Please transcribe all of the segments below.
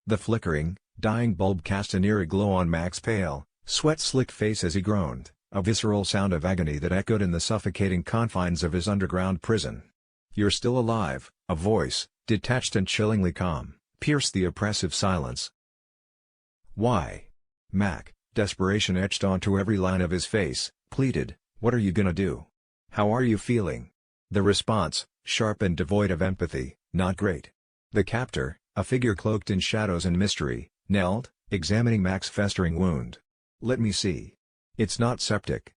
The flickering, dying bulb cast an eerie glow on Mac's pale, sweat-slicked face as he groaned, a visceral sound of agony that echoed in the suffocating confines of his underground prison. "You're still alive," a voice, detached and chillingly calm, pierced the oppressive silence. "Why?" Mac, desperation etched onto every line of his face, pleaded, "What are you gonna do? How are you feeling?" The response, sharp and devoid of empathy, "Not great." The captor, a figure cloaked in shadows and mystery, knelt, examining Mac's festering wound. "Let me see. It's not septic."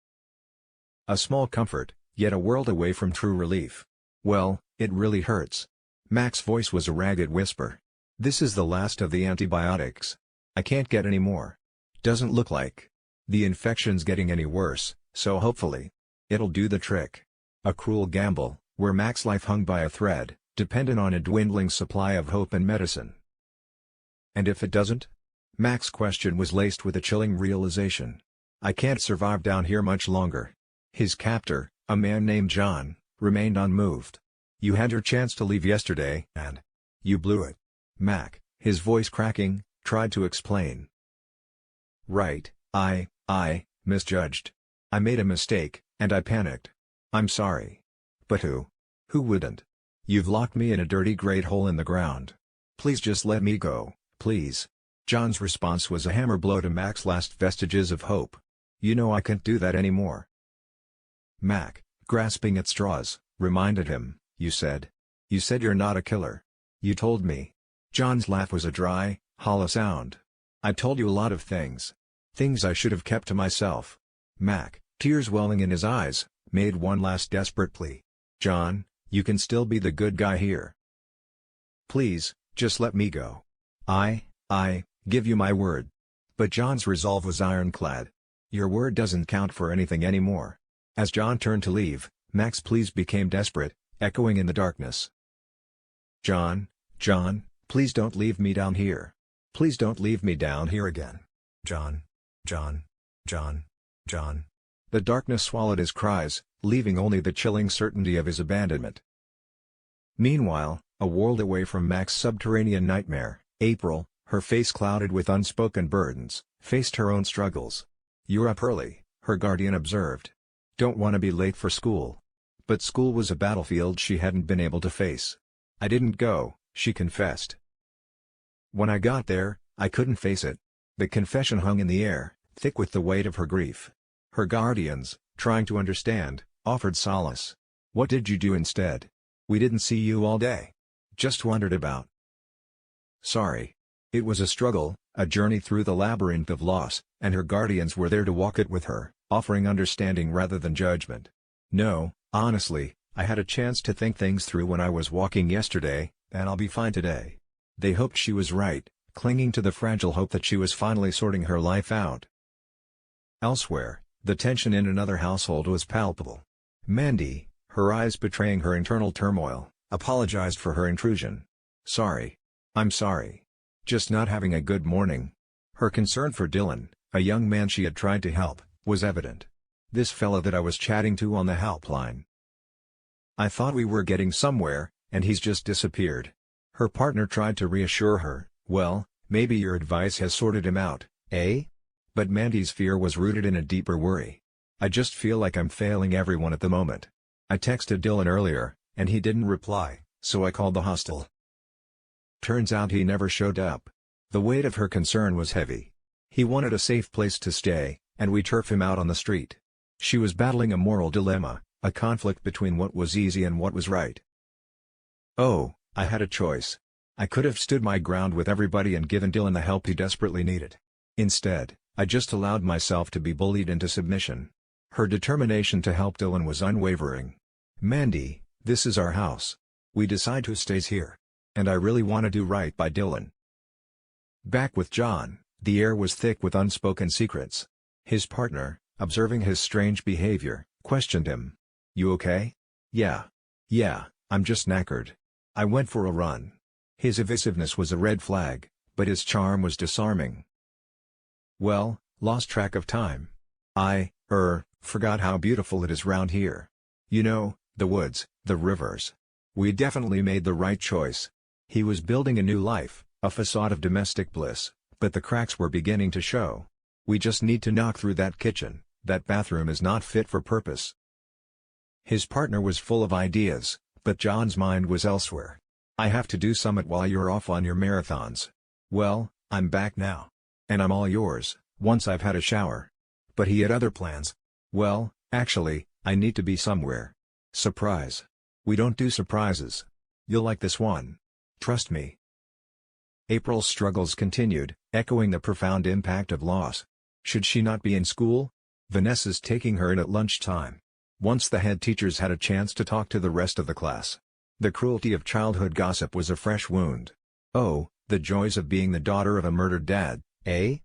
A small comfort, yet a world away from true relief. "Well, it really hurts." Mac's voice was a ragged whisper. "This is the last of the antibiotics. I can't get any more. Doesn't look like the infection's getting any worse, so hopefully it'll do the trick." A cruel gamble, where Mac's life hung by a thread, dependent on a dwindling supply of hope and medicine. "And if it doesn't?" Mac's question was laced with a chilling realization. "I can't survive down here much longer." His captor, a man named John, remained unmoved. "You had your chance to leave yesterday, and you blew it." Mac, his voice cracking, tried to explain. "Right, I misjudged. I made a mistake, and I panicked. I'm sorry. But who wouldn't? You've locked me in a dirty grate hole in the ground. Please just let me go, please." John's response was a hammer blow to Mac's last vestiges of hope. "You know I can't do that anymore." Mac, grasping at straws, reminded him, You said you're not a killer. You told me." John's laugh was a dry, hollow sound. "I told you a lot of things. Things I should have kept to myself." Mac, tears welling in his eyes, made one last desperate plea. "John, you can still be the good guy here. Please, just let me go. I give you my word." But John's resolve was ironclad. "Your word doesn't count for anything anymore." As John turned to leave, Mac's pleas became desperate, echoing in the darkness. John, please don't leave me down here. Please don't leave me down here again. John. The darkness swallowed his cries, leaving only the chilling certainty of his abandonment. Meanwhile, a world away from Mac's subterranean nightmare, April, her face clouded with unspoken burdens, faced her own struggles. "You're up early," her guardian observed. "Don't want to be late for school." But school was a battlefield she hadn't been able to face. "I didn't go," she confessed. "When I got there, I couldn't face it." The confession hung in the air, thick with the weight of her grief. Her guardians, trying to understand, offered solace. "What did you do instead? We didn't see you all day. Just wandered about." "Sorry. It was a struggle, a journey through the labyrinth of loss, and her guardians were there to walk it with her, offering understanding rather than judgment. No, honestly, I had a chance to think things through when I was walking yesterday, and I'll be fine today." They hoped she was right, clinging to the fragile hope that she was finally sorting her life out. Elsewhere, the tension in another household was palpable. Mandy, her eyes betraying her internal turmoil, apologized for her intrusion. "Sorry. I'm sorry. Just not having a good morning." Her concern for Dylan, a young man she had tried to help, was evident. "This fella that I was chatting to on the helpline. I thought we were getting somewhere, and he's just disappeared." Her partner tried to reassure her, "Well, maybe your advice has sorted him out, eh?" But Mandy's fear was rooted in a deeper worry. "I just feel like I'm failing everyone at the moment. I texted Dylan earlier, and he didn't reply, so I called the hostel. Turns out he never showed up." The weight of her concern was heavy. He wanted a safe place to stay, and we turf him out on the street. She was battling a moral dilemma, a conflict between what was easy and what was right. "Oh, I had a choice. I could have stood my ground with everybody and given Dylan the help he desperately needed. Instead, I just allowed myself to be bullied into submission." Her determination to help Dylan was unwavering. "Mandy, this is our house. We decide who stays here. And I really want to do right by Dylan." Back with John, the air was thick with unspoken secrets. His partner, observing his strange behavior, questioned him. "You okay?" Yeah, I'm just knackered. I went for a run." His evasiveness was a red flag, but his charm was disarming. "Well, lost track of time. Forgot how beautiful it is round here. You know, the woods, the rivers. We definitely made the right choice." He was building a new life, A facade of domestic bliss, but the cracks were beginning to show. We just need to knock through that kitchen. That bathroom is not fit for purpose. His partner was full of ideas, but John's mind was elsewhere. I have to do summit while you're off on your marathons. Well, I'm back now. And I'm all yours, once I've had a shower. But he had other plans. Well, actually, I need to be somewhere. Surprise. We don't do surprises. You'll like this one. Trust me. April's struggles continued, echoing the profound impact of loss. Should she not be in school? Vanessa's taking her in at lunchtime. Once the head teachers had a chance to talk to the rest of the class. The cruelty of childhood gossip was a fresh wound. Oh, the joys of being the daughter of a murdered dad, eh?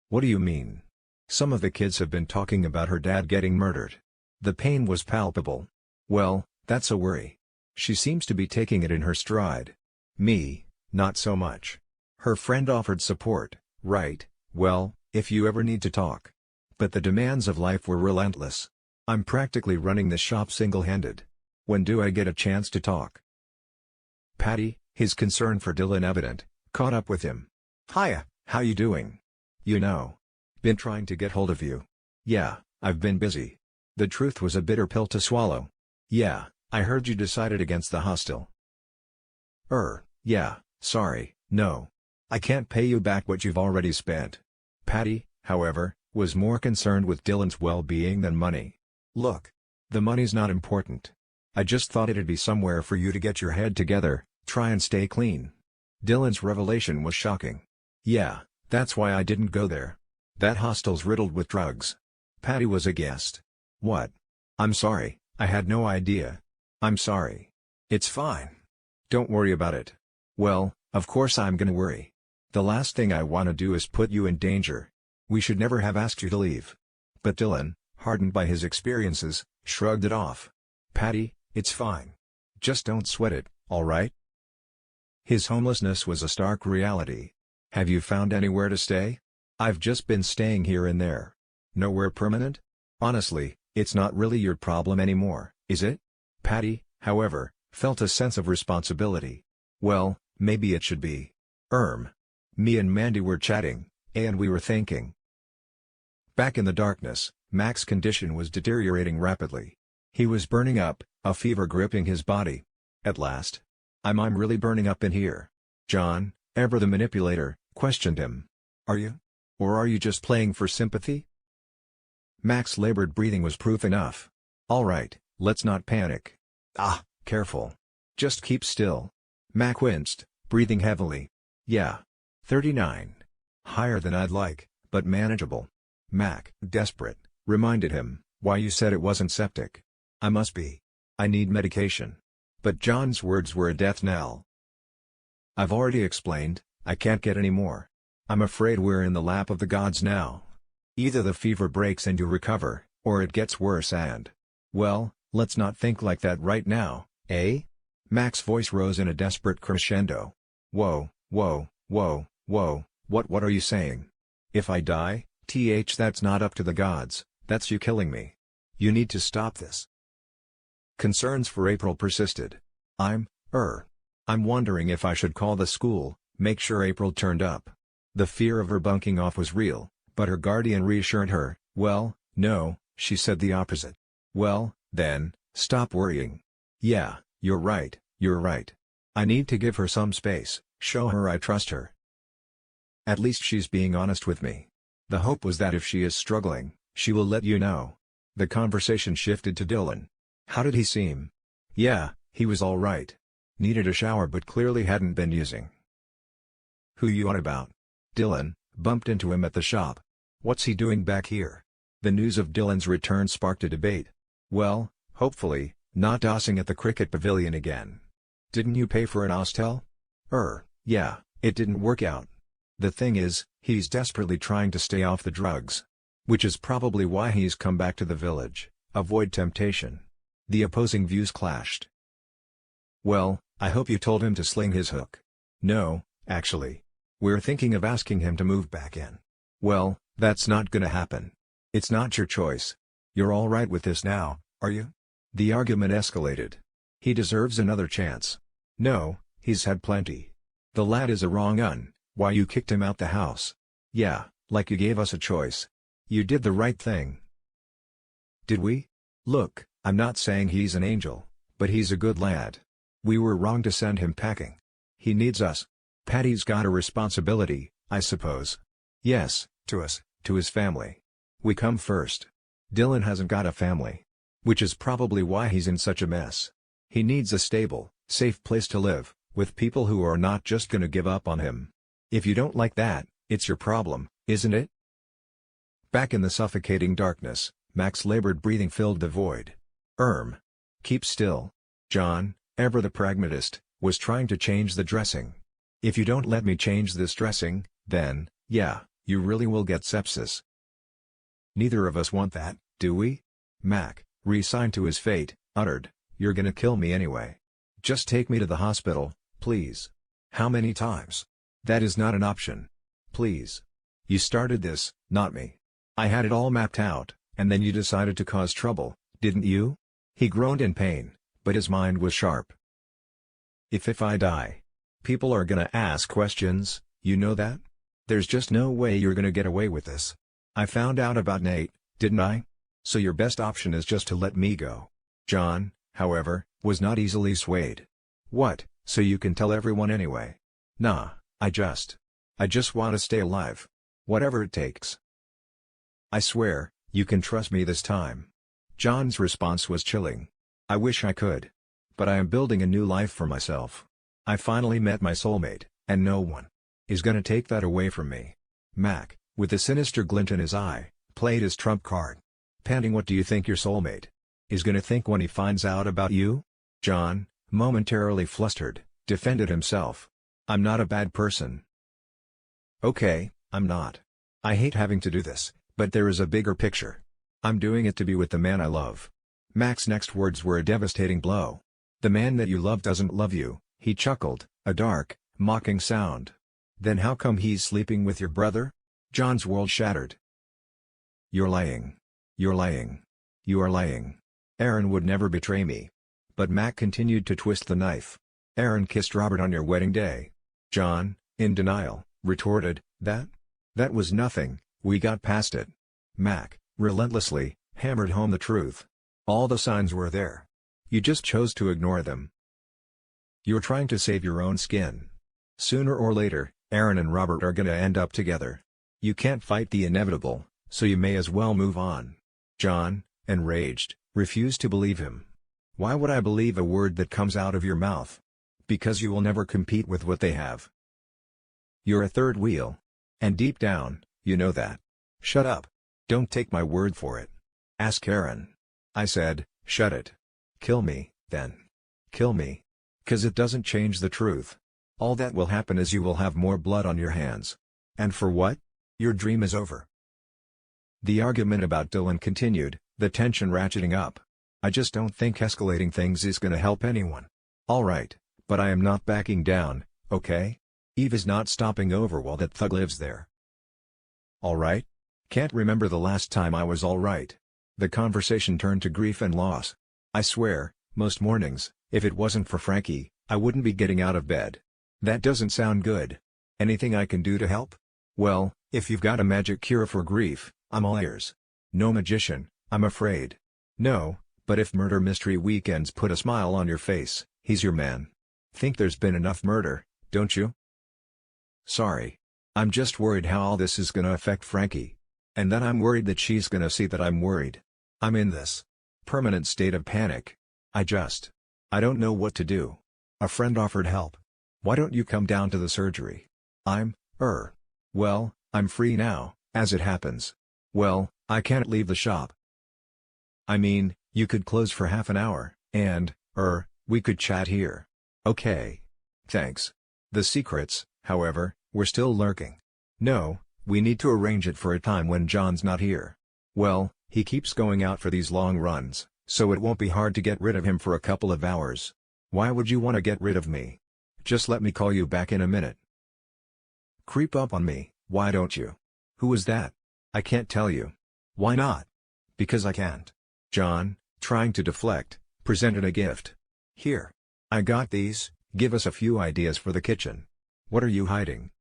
What do you mean? Some of the kids have been talking about her dad getting murdered. The pain was palpable. Well, that's a worry. She seems to be taking it in her stride. Me, not so much. Her friend offered support, right, well, if you ever need to talk. But the demands of life were relentless. I'm practically running the shop single-handed. When do I get a chance to talk? Patty, his concern for Dylan evident, caught up with him. Hiya, how you doing? You know. Been trying to get hold of you. Yeah, I've been busy. The truth was a bitter pill to swallow. Yeah, I heard you decided against the hostel. Yeah, sorry, no. I can't pay you back what you've already spent. Patty, however, was more concerned with Dylan's well-being than money. Look. The money's not important. I just thought it'd be somewhere for you to get your head together, try and stay clean. Dylan's revelation was shocking. Yeah, that's why I didn't go there. That hostel's riddled with drugs. Patty was aghast. What? I'm sorry, I had no idea. I'm sorry. It's fine. Don't worry about it. Well, of course I'm gonna worry. The last thing I want to do is put you in danger. We should never have asked you to leave. But Dylan, hardened by his experiences, shrugged it off. Patty, it's fine. Just don't sweat it, all right? His homelessness was a stark reality. Have you found anywhere to stay? I've just been staying here and there. Nowhere permanent? Honestly, it's not really your problem anymore, is it? Patty, however, felt a sense of responsibility. Well, maybe it should be. Me and Mandy were chatting, and we were thinking. Back in the darkness, Mac's condition was deteriorating rapidly. He was burning up, a fever gripping his body. At last. I'm really burning up in here. John, ever the manipulator, questioned him. Are you? Or are you just playing for sympathy? Mac's labored breathing was proof enough. All right, let's not panic. Careful. Just keep still. Mac winced, breathing heavily. Yeah. 39. Higher than I'd like, but manageable. Mac, desperate, reminded him, why you said it wasn't septic. I must be. I need medication. But John's words were a death knell. I've already explained, I can't get any more. I'm afraid we're in the lap of the gods now. Either the fever breaks and you recover, or it gets worse and... Well, let's not think like that right now, eh? Mac's voice rose in a desperate crescendo. Whoa, what are you saying? If I die, that's not up to the gods, that's you killing me. You need to stop this. Concerns for April persisted. I'm wondering if I should call the school, make sure April turned up. The fear of her bunking off was real, but her guardian reassured her, well, no, she said the opposite. Well, then, stop worrying. Yeah, you're right. I need to give her some space, show her I trust her. At least she's being honest with me. The hope was that if she is struggling, she will let you know. The conversation shifted to Dylan. How did he seem? Yeah, he was all right. Needed a shower but clearly hadn't been using. Who you on about? Dylan, bumped into him at the shop. What's he doing back here? The news of Dylan's return sparked a debate. Well, hopefully, not dossing at the cricket pavilion again. Didn't you pay for an hostel? Yeah, it didn't work out. The thing is, he's desperately trying to stay off the drugs. Which is probably why he's come back to the village, avoid temptation. The opposing views clashed. Well, I hope you told him to sling his hook. No, actually. We're thinking of asking him to move back in. Well, that's not gonna happen. It's not your choice. You're all right with this now, are you? The argument escalated. He deserves another chance. No, he's had plenty. The lad is a wrong un, why you kicked him out the house. Yeah, like you gave us a choice. You did the right thing. Did we? Look, I'm not saying he's an angel, but he's a good lad. We were wrong to send him packing. He needs us. Paddy's got a responsibility, I suppose. Yes, to us, to his family. We come first. Dylan hasn't got a family. Which is probably why he's in such a mess. He needs a stable, safe place to live, with people who are not just gonna give up on him. If you don't like that, it's your problem, isn't it? Back in the suffocating darkness, Mac's labored breathing filled the void. Keep still. John, ever the pragmatist, was trying to change the dressing. If you don't let me change this dressing, then, yeah, you really will get sepsis. Neither of us want that, do we? Mac, resigned to his fate, uttered, "You're gonna kill me anyway. Just take me to the hospital, please." How many times? That is not an option. Please. You started this, not me. I had it all mapped out, and then you decided to cause trouble, didn't you? He groaned in pain, but his mind was sharp. If I die, people are gonna ask questions, you know that? There's just no way you're gonna get away with this. I found out about Nate, didn't I? So your best option is just to let me go. John, however, was not easily swayed. What, so you can tell everyone anyway? Nah, I just want to stay alive. Whatever it takes. I swear, you can trust me this time. John's response was chilling. I wish I could. But I am building a new life for myself. I finally met my soulmate, and no one is gonna take that away from me. Mac, with a sinister glint in his eye, played his trump card. Panting, what do you think your soulmate is gonna think when he finds out about you? John, momentarily flustered, defended himself. I'm not a bad person. Okay, I'm not. I hate having to do this, but there is a bigger picture. I'm doing it to be with the man I love. Mac's next words were a devastating blow. The man that you love doesn't love you, he chuckled, a dark, mocking sound. Then how come he's sleeping with your brother? John's world shattered. You're lying. You're lying. You are lying. Aaron would never betray me. But Mac continued to twist the knife. Aaron kissed Robert on your wedding day. John, in denial, retorted, That was nothing, we got past it. Mac, relentlessly, hammered home the truth. All the signs were there. You just chose to ignore them. You're trying to save your own skin. Sooner or later, Aaron and Robert are gonna end up together. You can't fight the inevitable, so you may as well move on. John, enraged, refused to believe him. Why would I believe a word that comes out of your mouth? Because you will never compete with what they have. You're a third wheel. And deep down, you know that. Shut up. Don't take my word for it. Ask Aaron. I said, shut it. Kill me, then. Kill me. 'Cause it doesn't change the truth. All that will happen is you will have more blood on your hands. And for what? Your dream is over. The argument about Dylan continued, the tension ratcheting up. I just don't think escalating things is gonna help anyone. Alright, but I am not backing down, okay? Eve is not stopping over while that thug lives there. Alright? Can't remember the last time I was alright. The conversation turned to grief and loss. I swear, most mornings, if it wasn't for Frankie, I wouldn't be getting out of bed. That doesn't sound good. Anything I can do to help? Well, if you've got a magic cure for grief, I'm all ears. No magician, I'm afraid. No, but if Murder Mystery Weekends put a smile on your face, he's your man. Think there's been enough murder, don't you? Sorry. I'm just worried how all this is gonna affect Frankie. And then I'm worried that she's gonna see that I'm worried. I'm in this permanent state of panic. I don't know what to do. A friend offered help. Why don't you come down to the surgery? Well, I'm free now, as it happens. Well, I can't leave the shop. I mean, you could close for half an hour, and, we could chat here. Okay. Thanks. The secrets, however, were still lurking. No, we need to arrange it for a time when John's not here. Well, he keeps going out for these long runs, so it won't be hard to get rid of him for a couple of hours. Why would you want to get rid of me? Just let me call you back in a minute. Creep up on me, why don't you? Who was that? I can't tell you. Why not? Because I can't. John, trying to deflect, presented a gift. Here. I got these, give us a few ideas for the kitchen. What are you hiding?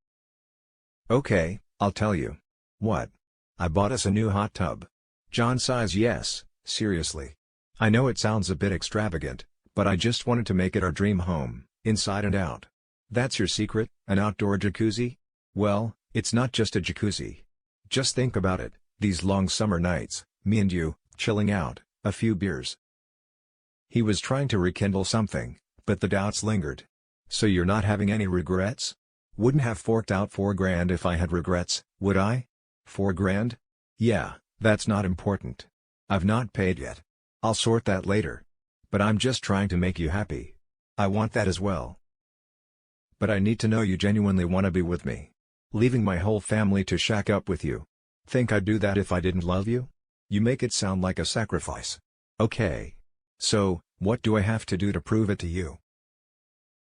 Okay, I'll tell you. What? I bought us a new hot tub. John sighs yes, seriously. I know it sounds a bit extravagant, but I just wanted to make it our dream home, inside and out. That's your secret, an outdoor jacuzzi? Well, it's not just a jacuzzi. Just think about it, these long summer nights, me and you, chilling out, a few beers. He was trying to rekindle something, but the doubts lingered. So you're not having any regrets? Wouldn't have forked out $4,000 if I had regrets, would I? $4,000? Yeah, that's not important. I've not paid yet. I'll sort that later. But I'm just trying to make you happy. I want that as well. But I need to know you genuinely want to be with me. Leaving my whole family to shack up with you. Think I'd do that if I didn't love you? You make it sound like a sacrifice. Okay. So, what do I have to do to prove it to you?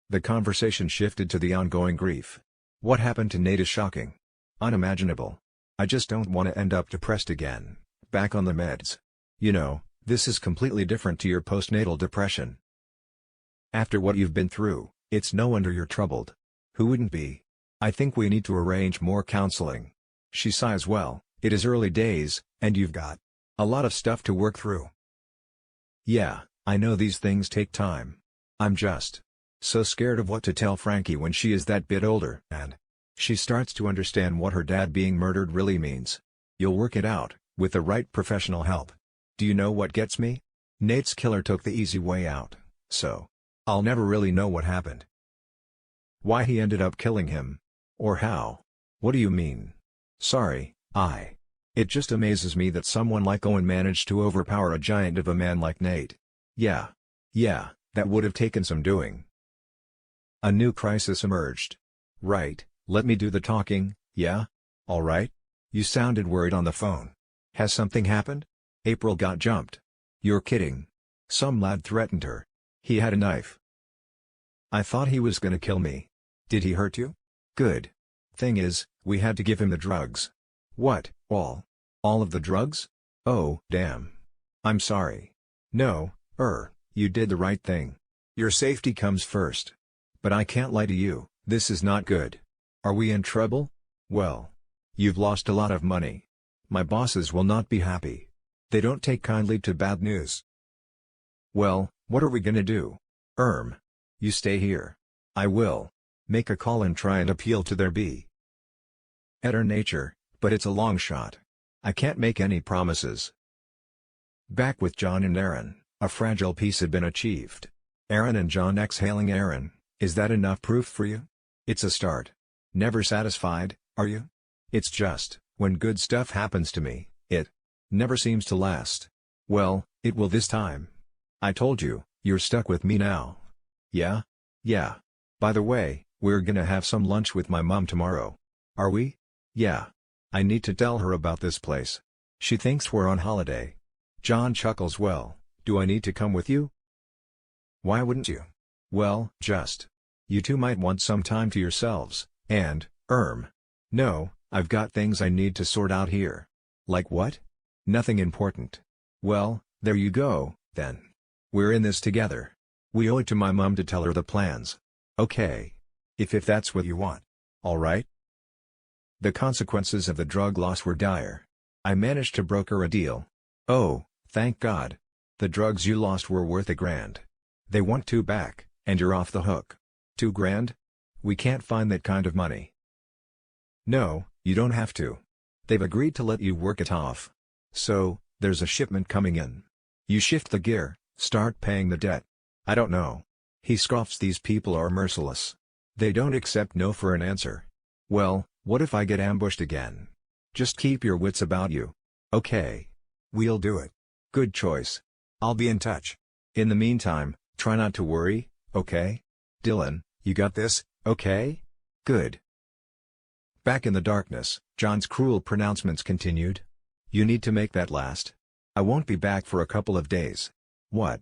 The conversation shifted to the ongoing grief. What happened to Nate is shocking. Unimaginable. I just don't want to end up depressed again, back on the meds. You know, this is completely different to your postnatal depression. After what you've been through, it's no wonder you're troubled. Who wouldn't be? I think we need to arrange more counseling. She sighs. Well, it is early days, and you've got a lot of stuff to work through. Yeah, I know these things take time. I'm just so scared of what to tell Frankie when she is that bit older and she starts to understand what her dad being murdered really means. You'll work it out, with the right professional help. Do you know what gets me? Nate's killer took the easy way out, so I'll never really know what happened. Why he ended up killing him. Or how. What do you mean? Sorry, It just amazes me that someone like Owen managed to overpower a giant of a man like Nate. Yeah, that would have taken some doing. A new crisis emerged. Right, let me do the talking, yeah? Alright? You sounded worried on the phone. Has something happened? April got jumped. You're kidding. Some lad threatened her. He had a knife. I thought he was gonna kill me. Did he hurt you? Good. Thing is, we had to give him the drugs. What, all? All of the drugs? Oh, damn. I'm sorry. No, you did the right thing. Your safety comes first. But I can't lie to you, this is not good. Are we in trouble? Well, you've lost a lot of money. My bosses will not be happy. They don't take kindly to bad news. Well, what are we gonna do? You stay here. I will make a call and try and appeal to their better nature, but it's a long shot. I can't make any promises. Back with John and Aaron, a fragile peace had been achieved. Aaron and John exhaling. Aaron, is that enough proof for you? It's a start. Never satisfied, are you? It's just, when good stuff happens to me, it never seems to last. Well, it will this time. I told you, you're stuck with me now. Yeah? Yeah. By the way, we're gonna have some lunch with my mom tomorrow. Are we? Yeah. I need to tell her about this place. She thinks we're on holiday. John chuckles. Well, do I need to come with you? Why wouldn't you? Well, you two might want some time to yourselves, and, no, I've got things I need to sort out here. Like what? Nothing important. Well, there you go, then. We're in this together. We owe it to my mom to tell her the plans. Okay. If that's what you want. Alright? The consequences of the drug loss were dire. I managed to broker a deal. Oh, thank God. The drugs you lost were worth $1,000. They want $2 back, and you're off the hook. $2,000? We can't find that kind of money. No, you don't have to. They've agreed to let you work it off. So, there's a shipment coming in. You shift the gear, start paying the debt. I don't know. He scoffs. These people are merciless. They don't accept no for an answer. Well, what if I get ambushed again? Just keep your wits about you. Okay. We'll do it. Good choice. I'll be in touch. In the meantime, try not to worry, okay? Dylan, you got this, okay? Good. Back in the darkness, John's cruel pronouncements continued. You need to make that last. I won't be back for a couple of days. What?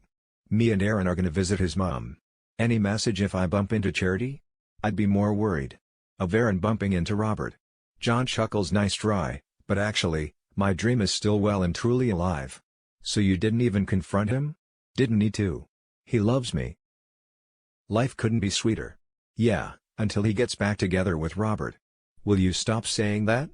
Me and Aaron are gonna visit his mom. Any message if I bump into Charity? I'd be more worried. Of Aaron bumping into Robert. John chuckles. Nice try, but actually, my dream is still well and truly alive. So you didn't even confront him? Didn't need to. He loves me. Life couldn't be sweeter. Yeah, Until he gets back together with Robert. Will you stop saying that?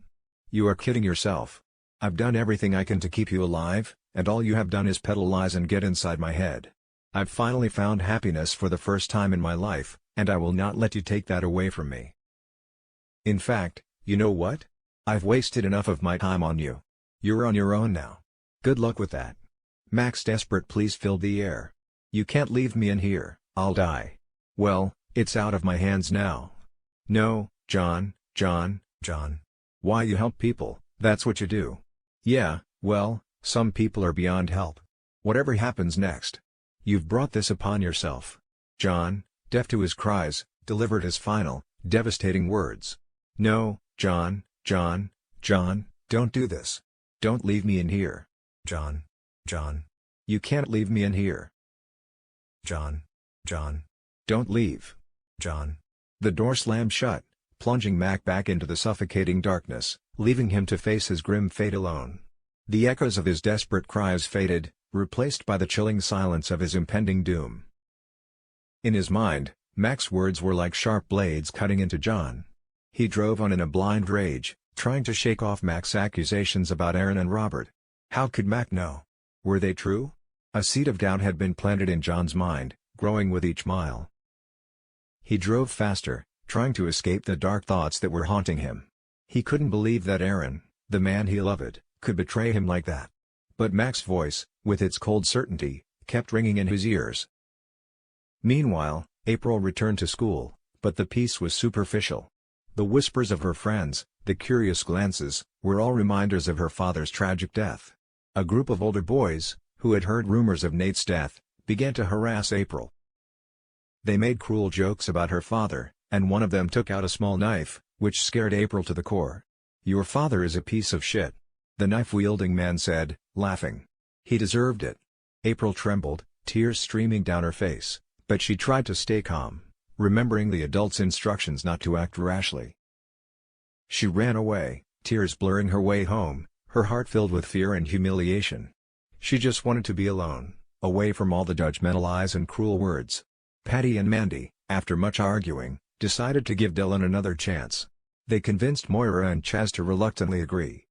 You are kidding yourself. I've done everything I can to keep you alive, and all you have done is peddle lies and get inside my head. I've finally found happiness for the first time in my life, and I will not let you take that away from me. In fact, you know what? I've wasted enough of my time on you. You're on your own now. Good luck with that. Mac's desperate pleas filled the air. You can't leave me in here, I'll die. Well, it's out of my hands now. No, John. Why you help people, that's what you do. Yeah, well, some people are beyond help. Whatever happens next. You've brought this upon yourself. John, deaf to his cries, delivered his final, devastating words. No, John, don't do this. Don't leave me in here. John. You can't leave me in here. John. Don't leave. John. The door slammed shut, plunging Mac back into the suffocating darkness, leaving him to face his grim fate alone. The echoes of his desperate cries faded, replaced by the chilling silence of his impending doom. In his mind, Mac's words were like sharp blades cutting into John. He drove on in a blind rage, trying to shake off Mac's accusations about Aaron and Robert. How could Mac know? Were they true? A seed of doubt had been planted in John's mind, growing with each mile. He drove faster, trying to escape the dark thoughts that were haunting him. He couldn't believe that Aaron, the man he loved, could betray him like that. But Mac's voice, with its cold certainty, kept ringing in his ears. Meanwhile, April returned to school, but the peace was superficial. The whispers of her friends, the curious glances, were all reminders of her father's tragic death. A group of older boys, who had heard rumors of Nate's death, began to harass April. They made cruel jokes about her father, and one of them took out a small knife, which scared April to the core. "Your father is a piece of shit," the knife-wielding man said, laughing. "He deserved it." April trembled, tears streaming down her face, but she tried to stay calm, remembering the adult's instructions not to act rashly. She ran away, tears blurring her way home, her heart filled with fear and humiliation. She just wanted to be alone, away from all the judgmental eyes and cruel words. Patty and Mandy, after much arguing, decided to give Dylan another chance. They convinced Moira and Chaz to reluctantly agree.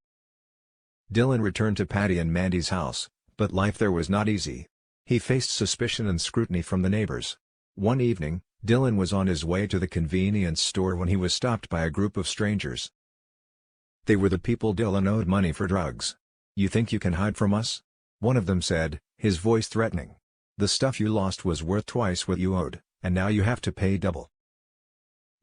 Dylan returned to Patty and Mandy's house, but life there was not easy. He faced suspicion and scrutiny from the neighbors. One evening, Dylan was on his way to the convenience store when he was stopped by a group of strangers. They were the people Dylan owed money for drugs. "You think you can hide from us?" one of them said, his voice threatening. "The stuff you lost was worth twice what you owed, and now you have to pay double."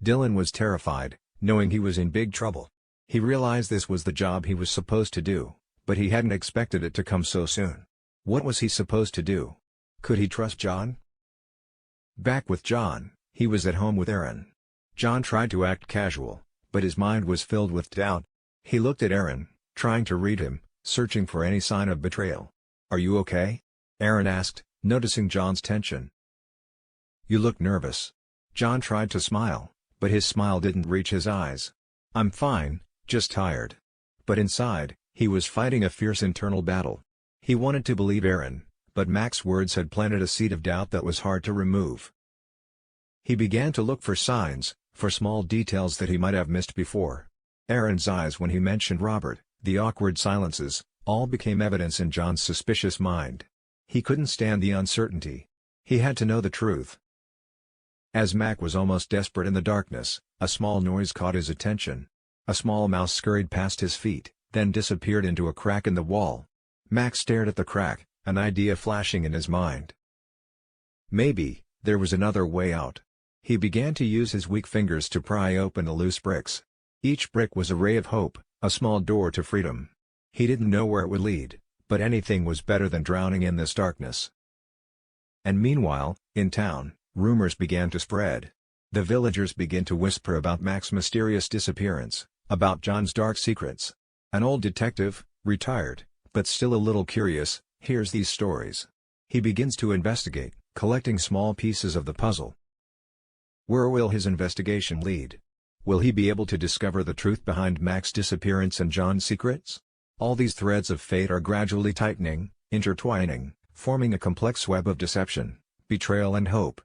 Dylan was terrified, knowing he was in big trouble. He realized this was the job he was supposed to do, but he hadn't expected it to come so soon. What was he supposed to do? Could he trust John? Back with John, he was at home with Aaron. John tried to act casual, but his mind was filled with doubt. He looked at Aaron, trying to read him, searching for any sign of betrayal. "Are you okay?" Aaron asked, noticing John's tension. "You look nervous." John tried to smile, but his smile didn't reach his eyes. "I'm fine, just tired." But inside, he was fighting a fierce internal battle. He wanted to believe Aaron, but Mac's words had planted a seed of doubt that was hard to remove. He began to look for signs, for small details that he might have missed before. Aaron's eyes when he mentioned Robert, the awkward silences, all became evidence in John's suspicious mind. He couldn't stand the uncertainty. He had to know the truth. As Mac was almost desperate in the darkness, a small noise caught his attention. A small mouse scurried past his feet, then disappeared into a crack in the wall. Mac stared at the crack, an idea flashing in his mind. Maybe there was another way out. He began to use his weak fingers to pry open the loose bricks. Each brick was a ray of hope, a small door to freedom. He didn't know where it would lead, but anything was better than drowning in this darkness. And meanwhile, in town, rumors began to spread. The villagers began to whisper about Mac's mysterious disappearance, about John's dark secrets. An old detective, retired, but still a little curious, hears these stories. He begins to investigate, collecting small pieces of the puzzle. Where will his investigation lead? Will he be able to discover the truth behind Mac's disappearance and John's secrets? All these threads of fate are gradually tightening, intertwining, forming a complex web of deception, betrayal and hope.